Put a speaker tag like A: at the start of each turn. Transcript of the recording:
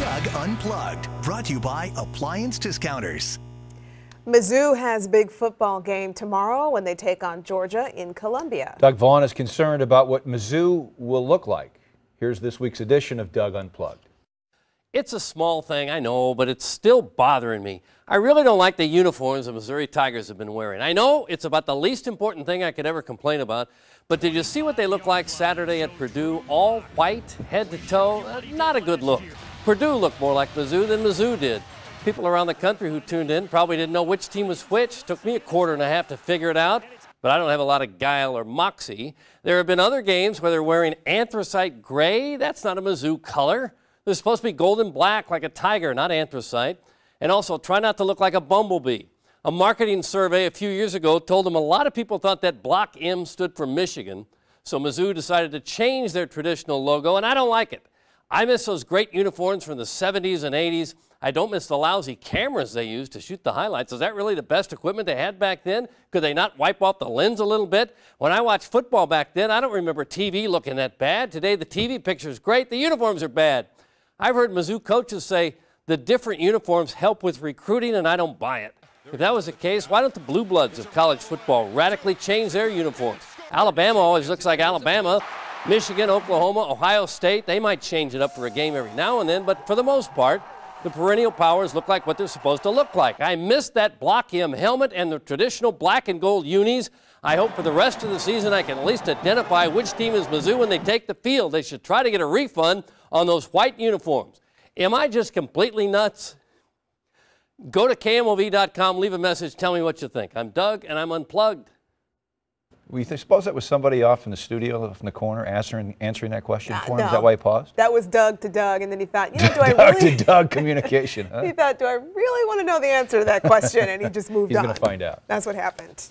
A: Doug Unplugged, brought to you by Appliance Discounters.
B: Mizzou has big football game tomorrow when they take on Georgia in Columbia.
C: Doug Vaughn is concerned about what Mizzou will look like. Here's this week's edition of Doug Unplugged.
D: It's a small thing, I know, but it's still bothering me. I really don't like the uniforms the Missouri Tigers have been wearing. I know it's about the least important thing I could ever complain about, but did you see what they look like Saturday at Purdue? All white, head to toe? Not a good look. Purdue looked more like Mizzou than Mizzou did. People around the country who tuned in probably didn't know which team was which. Took me a quarter and a half to figure it out, but I don't have a lot of guile or moxie. There have been other games where they're wearing anthracite gray. That's not a Mizzou color. They're supposed to be golden black like a tiger, not anthracite. And also, try not to look like a bumblebee. A marketing survey a few years ago told them a lot of people thought that block M stood for Michigan. So Mizzou decided to change their traditional logo, and I don't like it. I miss those great uniforms from the 70s and 80s. I don't miss the lousy cameras they used to shoot the highlights. Is that really the best equipment they had back then? Could they not wipe off the lens a little bit? When I watched football back then, I don't remember TV looking that bad. Today, the TV picture is great. The uniforms are bad. I've heard Mizzou coaches say the different uniforms help with recruiting, and I don't buy it. If that was the case, why don't the blue bloods of college football radically change their uniforms? Alabama always looks like Alabama. Michigan, Oklahoma, Ohio State, they might change it up for a game every now and then, but for the most part, the perennial powers look like what they're supposed to look like. I miss that block M helmet and the traditional black and gold unis. I hope for the rest of the season I can at least identify which team is Mizzou when they take the field. They should try to get a refund on those white uniforms. Am I just completely nuts? Go to KMOV.com, leave a message, tell me what you think. I'm Doug, and I'm unplugged.
C: We suppose that was somebody off in the studio, off in the corner, answering that question for him?
B: No.
C: Is that why he paused?
B: That was Doug to Doug, and then he thought, do I
C: Doug
B: really?
C: to Doug communication, huh?
B: He thought, do I really want to know the answer to that question? And he just moved on.
C: He's going to find out.
B: That's what happened.